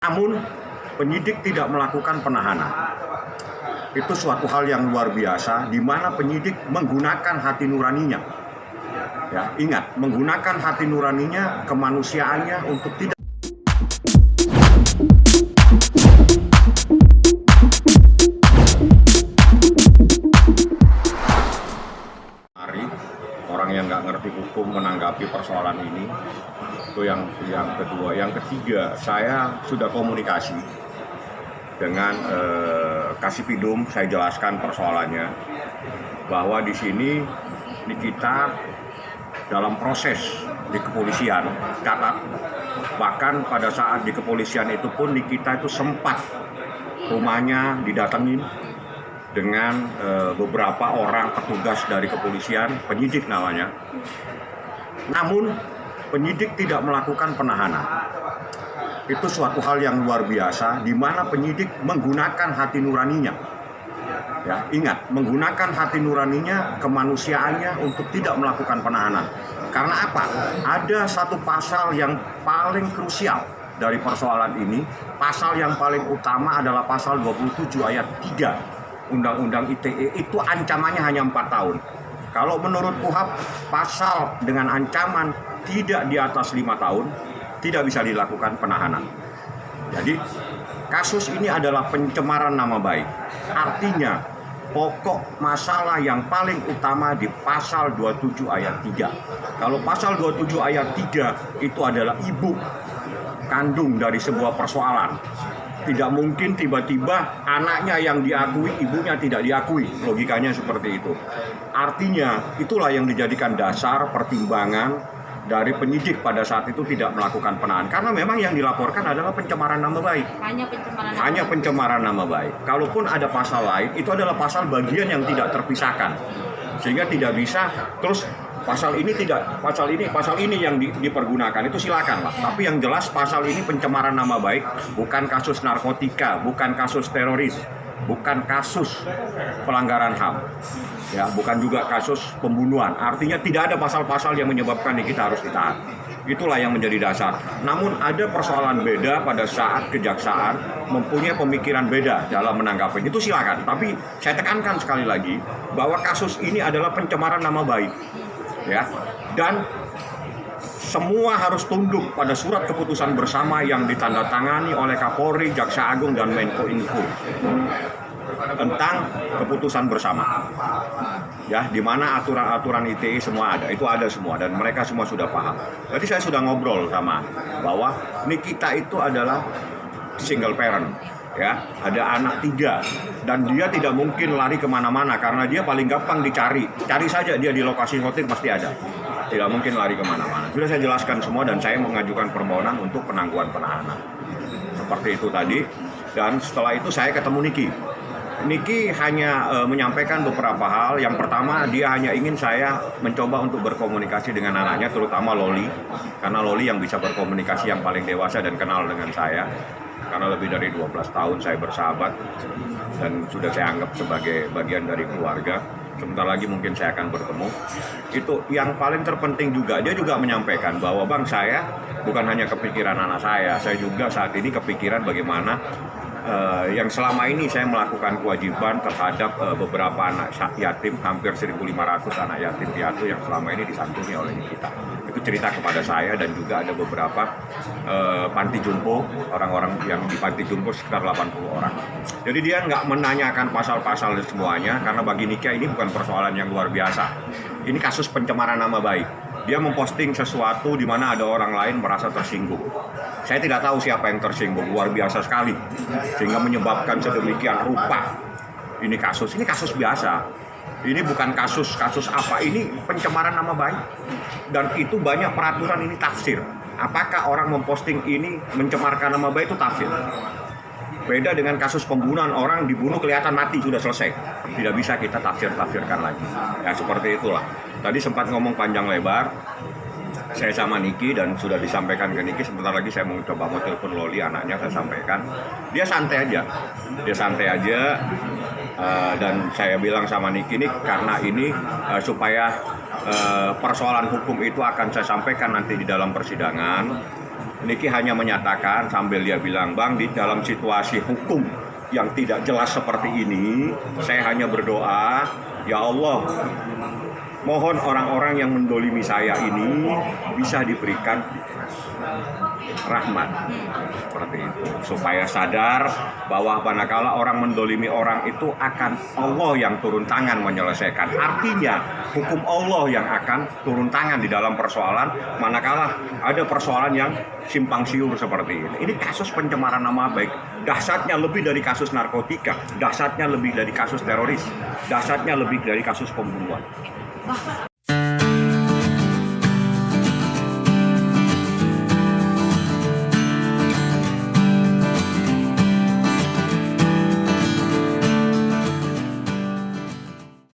Namun penyidik tidak melakukan penahanan. Itu suatu hal yang luar biasa, di mana penyidik menggunakan hati nuraninya. Ya, ingat, menggunakan hati nuraninya, kemanusiaannya untuk tidak. Mari orang yang nggak ngerti hukum menanggapi persoalan ini. Itu yang kedua. Yang ketiga, saya sudah komunikasi dengan Kasipidum. Saya jelaskan persoalannya bahwa di sini kita dalam proses di kepolisian, catat, bahkan pada saat di kepolisian itu pun kita itu sempat rumahnya didatengin dengan beberapa orang petugas dari kepolisian, penyidik namanya. Namun penyidik tidak melakukan penahanan. Itu suatu hal yang luar biasa, di mana penyidik menggunakan hati nuraninya. Ya, ingat, menggunakan hati nuraninya, kemanusiaannya untuk tidak melakukan penahanan. Karena apa? Ada satu pasal yang paling krusial dari persoalan ini. Pasal yang paling utama adalah pasal 27 ayat 3 Undang-Undang ITE. Itu ancamannya hanya 4 tahun. Kalau menurut KUHP, pasal dengan ancaman tidak di atas 5 tahun, tidak bisa dilakukan penahanan. Jadi, kasus ini adalah pencemaran nama baik. Artinya, pokok masalah yang paling utama di pasal 27 ayat 3. Kalau pasal 27 ayat 3 itu adalah ibu kandung dari sebuah persoalan. Tidak mungkin tiba-tiba anaknya yang diakui, ibunya tidak diakui. Logikanya seperti itu. Artinya, itulah yang dijadikan dasar pertimbangan dari penyidik pada saat itu tidak melakukan penahanan. Karena memang yang dilaporkan adalah pencemaran nama baik. Hanya pencemaran nama baik. Kalaupun ada pasal lain, itu adalah pasal bagian yang tidak terpisahkan. Sehingga tidak bisa terus pasal ini yang dipergunakan, itu silakan lah. Tapi yang jelas pasal ini pencemaran nama baik, bukan kasus narkotika, bukan kasus teroris, bukan kasus pelanggaran HAM. Ya, bukan juga kasus pembunuhan. Artinya tidak ada pasal-pasal yang menyebabkan kita harus ditahan. Itulah yang menjadi dasar. Namun ada persoalan beda pada saat kejaksaan mempunyai pemikiran beda dalam menanggapi. Itu silakan. Tapi saya tekankan sekali lagi bahwa kasus ini adalah pencemaran nama baik. Ya. Dan semua harus tunduk pada surat keputusan bersama yang ditandatangani oleh Kapolri, Jaksa Agung, dan Menko Info tentang keputusan bersama. Ya, di mana aturan-aturan ITE semua ada, itu ada semua dan mereka semua sudah paham. Jadi saya sudah ngobrol sama bahwa Nikita itu adalah single parent. Ya, ada anak 3 dan dia tidak mungkin lari kemana-mana karena dia paling gampang dicari. Cari saja dia di lokasi syuting pasti ada. Tidak mungkin lari kemana-mana. Sudah saya jelaskan semua dan saya mengajukan permohonan untuk penangguhan penahanan. Seperti itu tadi. Dan setelah itu saya ketemu Niki hanya menyampaikan beberapa hal. Yang pertama, dia hanya ingin saya mencoba untuk berkomunikasi dengan anaknya, terutama Loli. Karena Loli yang bisa berkomunikasi yang paling dewasa dan kenal dengan saya. Karena lebih dari 12 tahun saya bersahabat dan sudah saya anggap sebagai bagian dari keluarga. Sebentar lagi mungkin saya akan bertemu. Itu yang paling terpenting juga. Dia juga menyampaikan bahwa Bang, saya bukan hanya kepikiran anak saya juga saat ini kepikiran bagaimana yang selama ini saya melakukan kewajiban terhadap beberapa anak yatim, hampir 1.500 anak yatim piatu yang selama ini disantuni oleh kita. Itu cerita kepada saya dan juga ada beberapa panti jompo, orang-orang yang di panti jompo sekitar 80 orang. Jadi dia nggak menanyakan pasal-pasal semuanya karena bagi Nika ini bukan persoalan yang luar biasa. Ini kasus pencemaran nama baik. Dia memposting sesuatu di mana ada orang lain merasa tersinggung. Saya tidak tahu siapa yang tersinggung, luar biasa sekali. Sehingga menyebabkan sedemikian rupa. Ini kasus biasa. Ini bukan kasus apa, ini pencemaran nama baik. Dan itu banyak peraturan ini tafsir. Apakah orang memposting ini mencemarkan nama baik itu tafsir. Beda dengan kasus pembunuhan, orang dibunuh kelihatan mati, sudah selesai. Tidak bisa kita tafsirkan lagi. Ya seperti itulah. Tadi sempat ngomong panjang lebar. Saya sama Niki dan sudah disampaikan ke Niki. Sebentar lagi saya mau telepon Loli, anaknya, saya sampaikan. Dia santai aja. Dan saya bilang sama Niki ini karena ini supaya persoalan hukum itu akan saya sampaikan nanti di dalam persidangan. Niki hanya menyatakan sambil dia bilang, Bang, di dalam situasi hukum yang tidak jelas seperti ini, saya hanya berdoa, ya Allah, mohon orang-orang yang mendolimi saya ini bisa diberikan rahmat, seperti itu, supaya sadar bahwa manakala orang mendolimi orang itu akan Allah yang turun tangan menyelesaikan. Artinya hukum Allah yang akan turun tangan di dalam persoalan manakala ada persoalan yang simpang siur seperti ini. Ini kasus pencemaran nama baik, dahsyatnya lebih dari kasus narkotika, dahsyatnya lebih dari kasus teroris, dahsyatnya lebih dari kasus pembunuhan.